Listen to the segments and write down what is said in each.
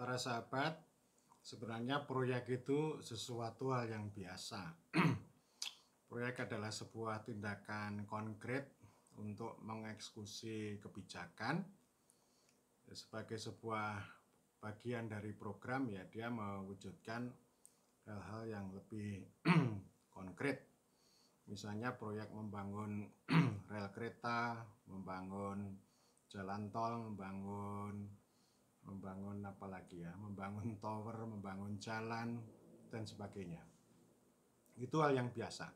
Para sahabat, sebenarnya proyek itu sesuatu hal yang biasa. Proyek adalah sebuah tindakan konkret untuk mengeksekusi kebijakan sebagai sebuah bagian dari program, ya dia mewujudkan hal-hal yang lebih konkret. Misalnya proyek membangun rel kereta, membangun jalan tol, membangun apa lagi ya, membangun tower, membangun jalan dan sebagainya. Itu hal yang biasa.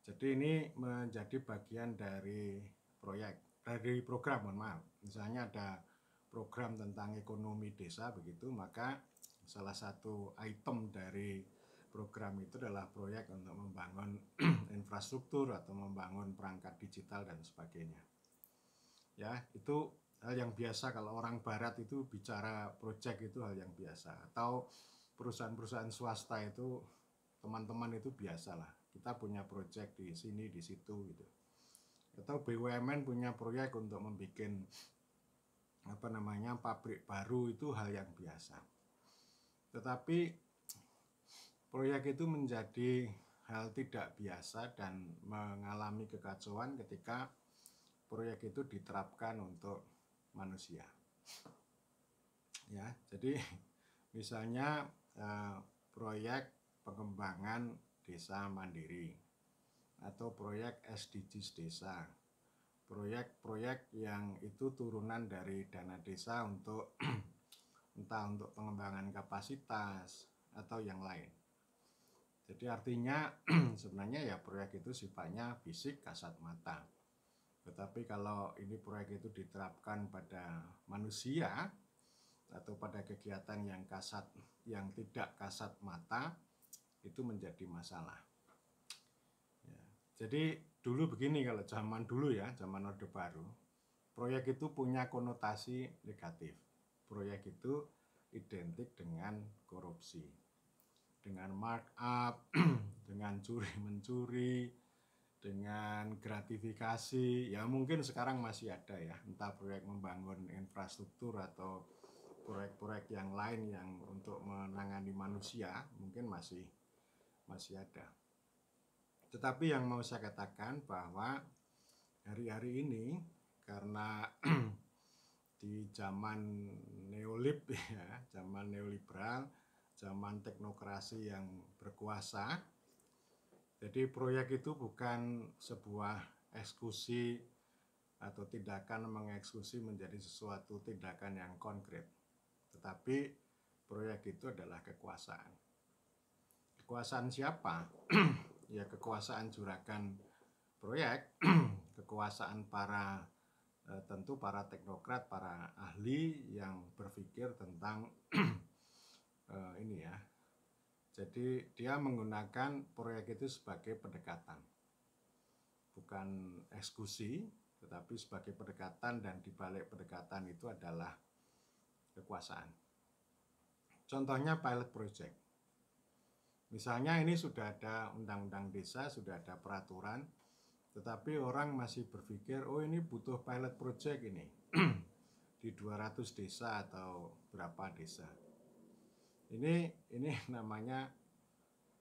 Jadi ini menjadi bagian dari program, mohon maaf. Misalnya ada program tentang ekonomi desa begitu, maka salah satu item dari program itu adalah proyek untuk membangun infrastruktur atau membangun perangkat digital dan sebagainya. Ya, itu hal yang biasa. Kalau orang barat itu bicara proyek itu hal yang biasa. Atau perusahaan-perusahaan swasta itu, teman-teman itu biasalah. Kita punya proyek di sini, di situ gitu. Atau BUMN punya proyek untuk membuat pabrik baru, itu hal yang biasa. Tetapi proyek itu menjadi hal tidak biasa dan mengalami kekacauan ketika proyek itu diterapkan untuk manusia. Ya, jadi misalnya proyek pengembangan desa mandiri atau proyek SDGs desa, proyek-proyek yang itu turunan dari dana desa untuk entah untuk pengembangan kapasitas atau yang lain. Jadi artinya sebenarnya ya proyek itu sifatnya fisik kasat mata. Tetapi kalau ini proyek itu diterapkan pada manusia atau pada kegiatan yang tidak kasat mata, itu menjadi masalah. Ya, jadi dulu begini, kalau zaman dulu ya, zaman Orde Baru, proyek itu punya konotasi negatif. Proyek itu identik dengan korupsi, dengan markup, dengan curi-mencuri, dengan gratifikasi. Ya mungkin sekarang masih ada ya, entah proyek membangun infrastruktur atau proyek-proyek yang lain yang untuk menangani manusia, mungkin masih ada. Tetapi yang mau saya katakan bahwa hari-hari ini karena di zaman zaman neoliberal, zaman teknokrasi yang berkuasa, jadi proyek itu bukan sebuah eksekusi atau tindakan mengeksekusi menjadi sesuatu tindakan yang konkret. Tetapi proyek itu adalah kekuasaan. Kekuasaan siapa? Ya kekuasaan juragan proyek, kekuasaan tentu para teknokrat, para ahli yang berpikir tentang ini ya. Jadi dia menggunakan proyek itu sebagai pendekatan, bukan eksekusi, tetapi sebagai pendekatan, dan di balik pendekatan itu adalah kekuasaan. Contohnya pilot project. Misalnya ini sudah ada undang-undang desa, sudah ada peraturan, tetapi orang masih berpikir, oh ini butuh pilot project ini di 200 desa atau berapa desa. Ini namanya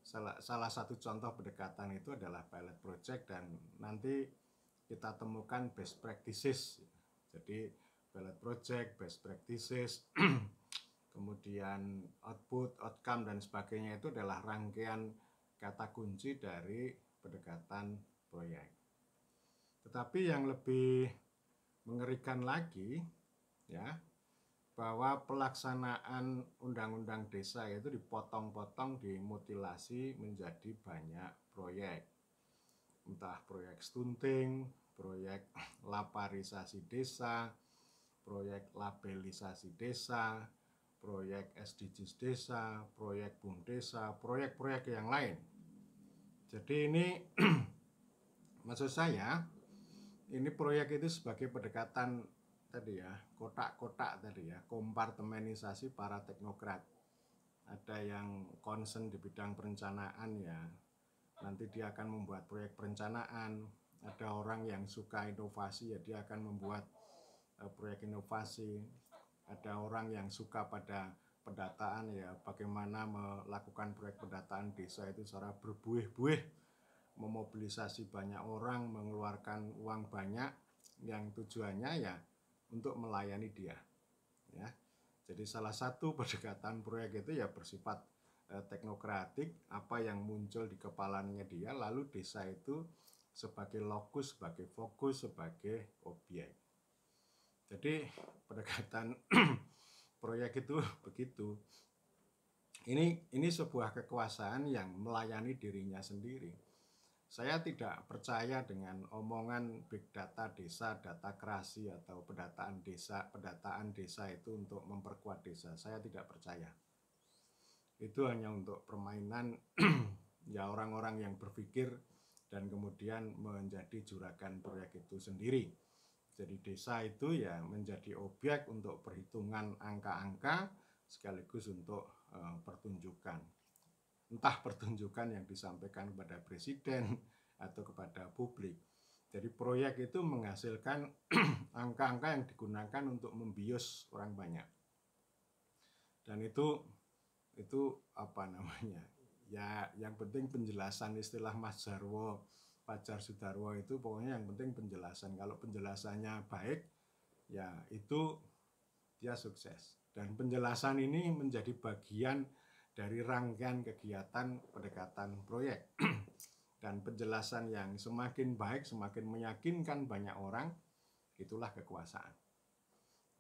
salah satu contoh pendekatan itu adalah pilot project, dan nanti kita temukan best practices. Jadi pilot project, best practices, kemudian output, outcome dan sebagainya itu adalah rangkaian kata kunci dari pendekatan proyek. Tetapi yang lebih mengerikan lagi ya, bahwa pelaksanaan undang-undang desa itu dipotong-potong, dimutilasi menjadi banyak proyek. Entah proyek stunting, proyek laparisasi desa, proyek labelisasi desa, proyek SDGs desa, proyek BUM desa, proyek-proyek yang lain. Jadi ini maksud saya, ini proyek itu sebagai pendekatan tadi ya, kotak-kotak tadi ya, kompartemenisasi para teknokrat. Ada yang concern di bidang perencanaan ya, nanti dia akan membuat proyek perencanaan. Ada orang yang suka inovasi ya, dia akan membuat proyek inovasi. ada orang yang suka pada pendataan, ya bagaimana melakukan proyek pendataan desa itu secara berbuih-buih, memobilisasi banyak orang, mengeluarkan uang banyak, yang tujuannya ya untuk melayani dia, ya. Jadi salah satu pendekatan proyek itu ya bersifat teknokratik, apa yang muncul di kepalanya dia, lalu desa itu sebagai lokus, sebagai fokus, sebagai objek. Jadi pendekatan proyek itu begitu. Ini sebuah kekuasaan yang melayani dirinya sendiri. Saya tidak percaya dengan omongan big data desa, data kreasi atau pendataan desa itu untuk memperkuat desa. Saya tidak percaya. Itu hanya untuk permainan ya orang-orang yang berpikir dan kemudian menjadi juragan proyek itu sendiri. Jadi desa itu ya menjadi objek untuk perhitungan angka-angka sekaligus untuk pertunjukan. Entah pertunjukan yang disampaikan kepada presiden atau kepada publik. Jadi proyek itu menghasilkan angka-angka yang digunakan untuk membius orang banyak. Dan itu apa namanya? Ya yang penting penjelasan istilah Mas Jarwo, Fajar Sudarwo itu pokoknya yang penting penjelasan. Kalau penjelasannya baik, ya itu dia sukses. Dan penjelasan ini menjadi bagian dari rangkaian kegiatan pendekatan proyek. Dan penjelasan yang semakin baik, semakin meyakinkan banyak orang, itulah kekuasaan.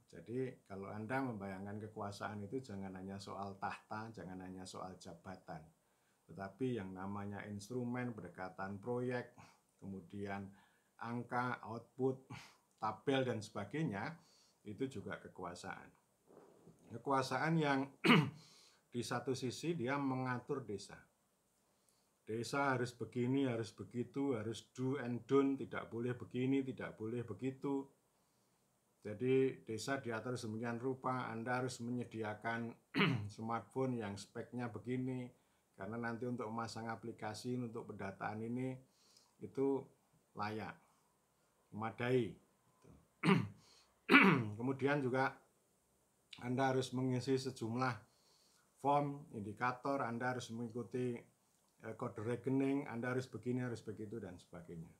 Jadi kalau Anda membayangkan kekuasaan itu jangan hanya soal tahta, jangan hanya soal jabatan, tetapi yang namanya instrumen, pendekatan proyek, kemudian angka, output, tabel dan sebagainya, itu juga kekuasaan. Kekuasaan yang di satu sisi dia mengatur desa. Desa harus begini, harus begitu, harus do and don't, tidak boleh begini, tidak boleh begitu. Jadi desa diatur sedemikian rupa, Anda harus menyediakan smartphone yang speknya begini, karena nanti untuk memasang aplikasi untuk pendataan ini itu layak, memadai. Kemudian juga Anda harus mengisi sejumlah form, indikator, Anda harus mengikuti kode rekening, Anda harus begini, harus begitu, dan sebagainya.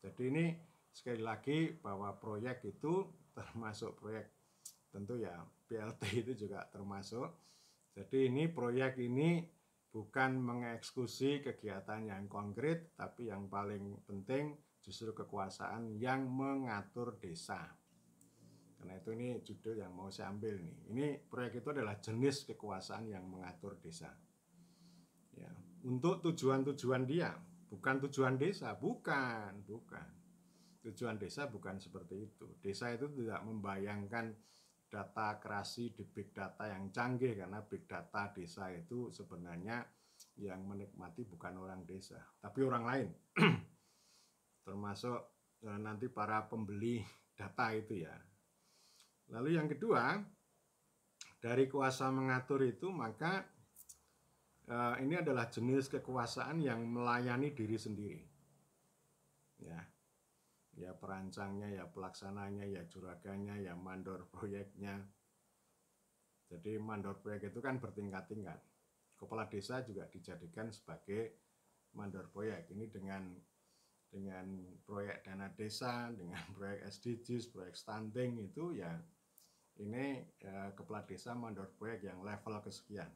Jadi ini sekali lagi bahwa proyek itu termasuk proyek, tentu ya PLT itu juga termasuk. Jadi ini proyek ini bukan mengeksekusi kegiatan yang konkret, tapi yang paling penting justru kekuasaan yang mengatur desa. Karena itu ini judul yang mau saya ambil nih. Ini proyek itu adalah jenis kekuasaan yang mengatur desa. Ya, untuk tujuan-tujuan dia, bukan tujuan desa, bukan. Tujuan desa bukan seperti itu. Desa itu tidak membayangkan data kreasi di big data yang canggih, karena big data desa itu sebenarnya yang menikmati bukan orang desa, tapi orang lain. Termasuk nanti para pembeli data itu ya. Lalu yang kedua, dari kuasa mengatur itu, maka ini adalah jenis kekuasaan yang melayani diri sendiri. Ya perancangnya, ya pelaksananya, ya juragannya, ya mandor proyeknya. Jadi mandor proyek itu kan bertingkat-tingkat. Kepala desa juga dijadikan sebagai mandor proyek. Ini dengan proyek dana desa, dengan proyek SDGs, proyek stunting itu ya ini kepala desa mandor proyek yang level kesekian.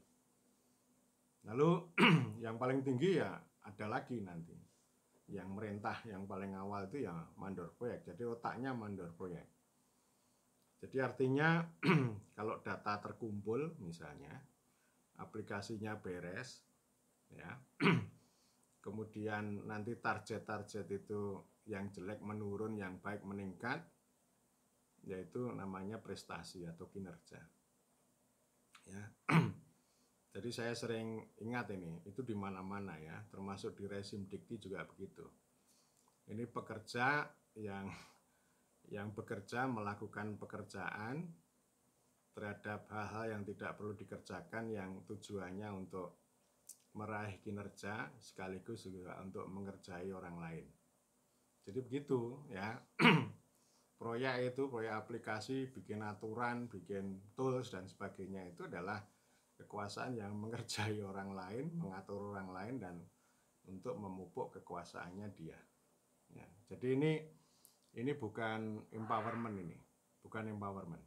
Lalu yang paling tinggi ya ada lagi nanti. Yang merintah yang paling awal itu ya mandor proyek. Jadi otaknya mandor proyek. Jadi artinya kalau data terkumpul misalnya, aplikasinya beres, ya, kemudian nanti target-target itu yang jelek menurun, yang baik meningkat, yaitu namanya prestasi atau kinerja. Ya. Jadi saya sering ingat ini, itu di mana-mana ya, termasuk di rezim dikti juga begitu. Ini pekerja yang bekerja melakukan pekerjaan terhadap hal-hal yang tidak perlu dikerjakan, yang tujuannya untuk meraih kinerja sekaligus juga untuk mengerjai orang lain. Jadi begitu ya. proyek itu, proyek aplikasi, bikin aturan, bikin tools dan sebagainya itu adalah kekuasaan yang mengerjai orang lain, mengatur orang lain dan untuk memupuk kekuasaannya dia. Ya, jadi ini bukan empowerment, ini bukan empowerment.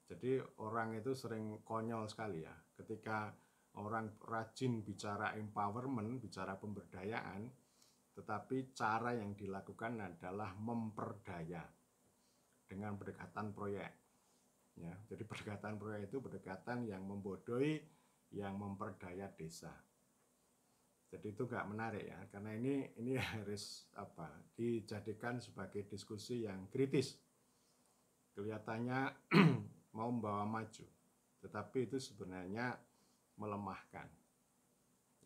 Jadi orang itu sering konyol sekali ya, ketika orang rajin bicara empowerment, bicara pemberdayaan, tetapi cara yang dilakukan adalah memperdaya dengan pendekatan proyek. Ya, jadi pendekatan proyek itu pendekatan yang membodohi, yang memperdaya desa. Jadi itu nggak menarik ya, karena ini harus dijadikan sebagai diskusi yang kritis. Kelihatannya mau membawa maju, tetapi itu sebenarnya melemahkan.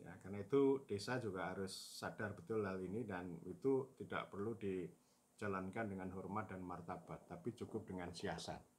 Ya, karena itu desa juga harus sadar betul hal ini dan itu tidak perlu dijalankan dengan hormat dan martabat, tapi cukup dengan siasat.